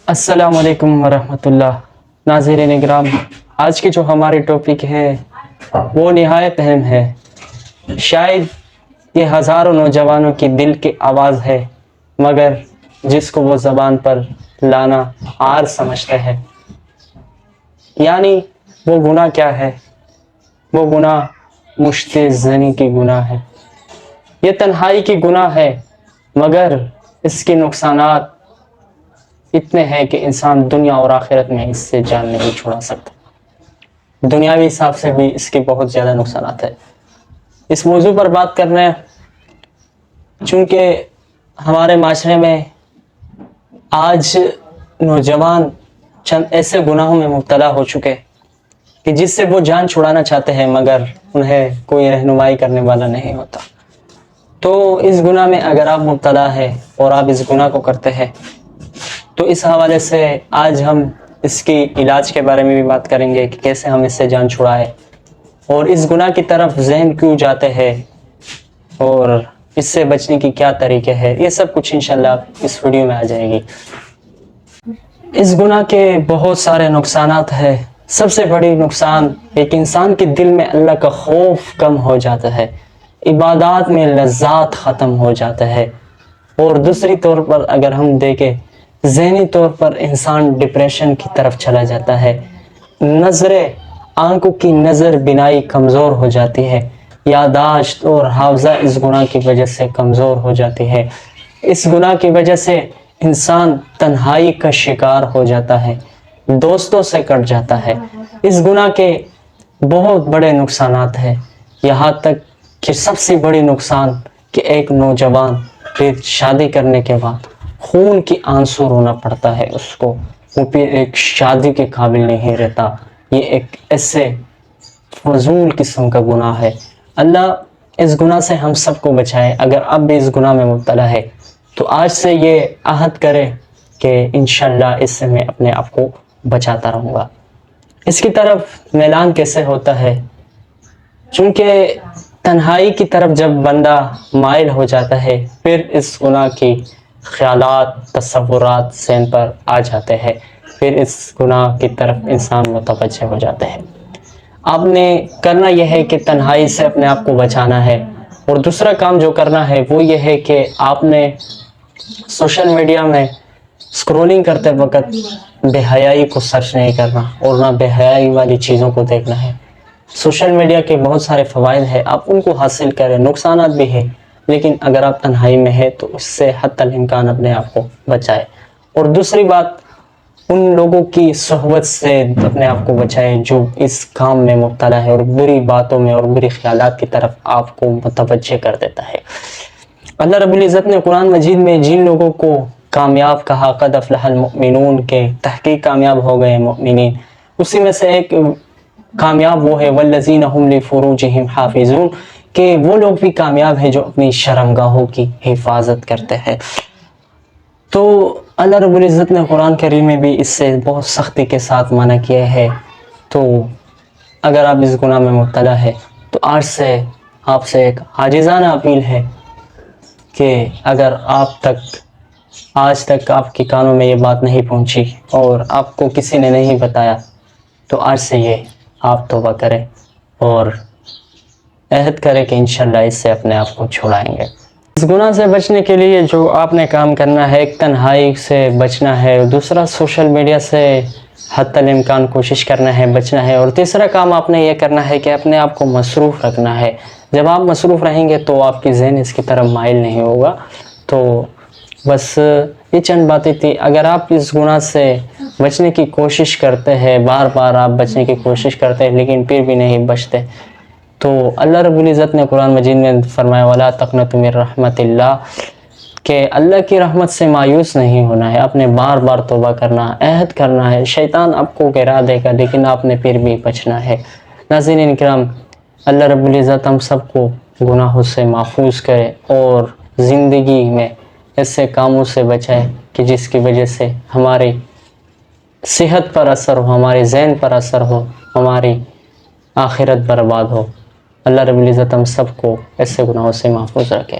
السلام علیکم ورحمۃ اللہ۔ ناظرین اکرام، آج کی جو ہماری ٹاپک ہے وہ نہایت اہم ہے۔ شاید یہ ہزاروں نوجوانوں کی دل کی آواز ہے، مگر جس کو وہ زبان پر لانا عار سمجھتے ہیں۔ یعنی وہ گناہ کیا ہے؟ وہ گناہ مشت زنی کی گناہ ہے۔ یہ تنہائی کی گناہ ہے، مگر اس کے نقصانات اتنے ہیں کہ انسان دنیا اور آخرت میں اس سے جان نہیں چھڑا سکتا۔ دنیاوی حساب سے بھی اس کے بہت زیادہ نقصانات ہیں۔ اس موضوع پر بات کرنا ہے چونکہ ہمارے معاشرے میں آج نوجوان چند ایسے گناہوں میں مبتلا ہو چکے کہ جس سے وہ جان چھڑانا چاہتے ہیں، مگر انہیں کوئی رہنمائی کرنے والا نہیں ہوتا۔ تو اس گناہ میں اگر آپ مبتلا ہے اور آپ اس گناہ کو کرتے ہیں تو اس حوالے سے آج ہم اس کی علاج کے بارے میں بھی بات کریں گے کہ کیسے ہم اس سے جان چھڑائیں اور اس گناہ کی طرف ذہن کیوں جاتے ہیں اور اس سے بچنے کی کیا طریقے ہیں۔ یہ سب کچھ انشاءاللہ اس ویڈیو میں آ جائے گی۔ اس گناہ کے بہت سارے نقصانات ہیں۔ سب سے بڑی نقصان ایک انسان کے دل میں اللہ کا خوف کم ہو جاتا ہے، عبادات میں لذات ختم ہو جاتا ہے، اور دوسری طور پر اگر ہم دیکھیں ذہنی طور پر انسان ڈپریشن کی طرف چلا جاتا ہے، آنکھوں کی نظر بینائی کمزور ہو جاتی ہے، یادداشت اور حافظہ اس گناہ کی وجہ سے کمزور ہو جاتی ہے۔ اس گناہ کی وجہ سے انسان تنہائی کا شکار ہو جاتا ہے، دوستوں سے کٹ جاتا ہے۔ اس گناہ کے بہت بڑے نقصانات ہیں، یہاں تک کہ سب سے بڑی نقصان کہ ایک نوجوان پھر شادی کرنے کے بعد خون کی آنسو رونا پڑتا ہے اس کو، وہ پھر ایک شادی کے قابل نہیں رہتا۔ یہ ایک ایسے فضول قسم کا گناہ ہے۔ اللہ اس گناہ سے ہم سب کو بچائے۔ اگر اب بھی اس گناہ میں مبتلا ہے تو آج سے یہ عہد کرے کہ انشاءاللہ اس سے میں اپنے آپ کو بچاتا رہوں گا۔ اس کی طرف میلان کیسے ہوتا ہے؟ چونکہ تنہائی کی طرف جب بندہ مائل ہو جاتا ہے، پھر اس گناہ کی خیالات، تصورات ذہن پر آ جاتے ہیں، پھر اس گناہ کی طرف انسان متوجہ ہو جاتے ہیں۔ آپ نے کرنا یہ ہے کہ تنہائی سے اپنے آپ کو بچانا ہے، اور دوسرا کام جو کرنا ہے وہ یہ ہے کہ آپ نے سوشل میڈیا میں اسکرولنگ کرتے وقت بے حیائی کو سرچ نہیں کرنا اور نہ بے حیائی والی چیزوں کو دیکھنا ہے۔ سوشل میڈیا کے بہت سارے فوائد ہیں، آپ ان کو حاصل کریں، نقصانات بھی ہیں، لیکن اگر آپ تنہائی میں ہیں تو اس سے حتی الامکان اپنے آپ کو بچائیں۔ اور دوسری بات، ان لوگوں کی صحبت سے اپنے آپ کو بچائیں جو اس کام میں مبتلا ہے اور بری باتوں میں اور بری خیالات کی طرف آپ کو متوجہ کر دیتا ہے۔ اللہ رب العزت نے قرآن مجید میں جن لوگوں کو کامیاب کہا، قد افلح المؤمنون، کے تحقیق کامیاب ہو گئے مومنین، اسی میں سے ایک کامیاب وہ ہے والذین هم لفروجہم حافظون، کہ وہ لوگ بھی کامیاب ہیں جو اپنی شرمگاہوں کی حفاظت کرتے ہیں۔ تو اللہ رب العزت نے قرآن کریم میں بھی اس سے بہت سختی کے ساتھ منع کیا ہے۔ تو اگر آپ اس گناہ میں مبتلا ہے تو آج سے آپ سے ایک عاجزانہ اپیل ہے کہ اگر آج تک آپ کے کانوں میں یہ بات نہیں پہنچی اور آپ کو کسی نے نہیں بتایا تو آج سے یہ آپ توبہ کریں اور عہد کریں کہ انشاءاللہ اس سے اپنے آپ کو چھڑائیں گے۔ اس گناہ سے بچنے کے لیے جو آپ نے کام کرنا ہے، ایک تنہائی سے بچنا ہے، دوسرا سوشل میڈیا سے حتی الامکان کوشش کرنا ہے، بچنا ہے، اور تیسرا کام آپ نے یہ کرنا ہے کہ اپنے آپ کو مصروف رکھنا ہے۔ جب آپ مصروف رہیں گے تو آپ کی ذہن اس کی طرف مائل نہیں ہوگا۔ تو بس یہ چند باتیں تھی۔ اگر آپ اس گناہ سے بچنے کی کوشش کرتے ہیں، بار بار آپ بچنے کی کوشش کرتے ہیں لیکن پھر بھی نہیں بچتے، تو اللہ رب العزت نے قرآن مجید میں فرمایا وَلَا تَقْنَطُوا مِن رَحْمَتِ اللَّهِ، کہ اللہ کی رحمت سے مایوس نہیں ہونا ہے، آپ نے بار بار توبہ کرنا، عہد کرنا ہے۔ شیطان آپ کو گرا دے گا لیکن آپ نے پھر بھی بچنا ہے۔ ناظرین اکرام، اللہ رب العزت ہم سب کو گناہوں سے محفوظ کرے اور زندگی میں ایسے کاموں سے بچائے کہ جس کی وجہ سے ہماری صحت پر اثر ہو، ہمارے ذہن پر اثر ہو، ہماری آخرت برباد ہو۔ اللہ رب العزت ہم سب کو ایسے گناہوں سے محفوظ رکھے۔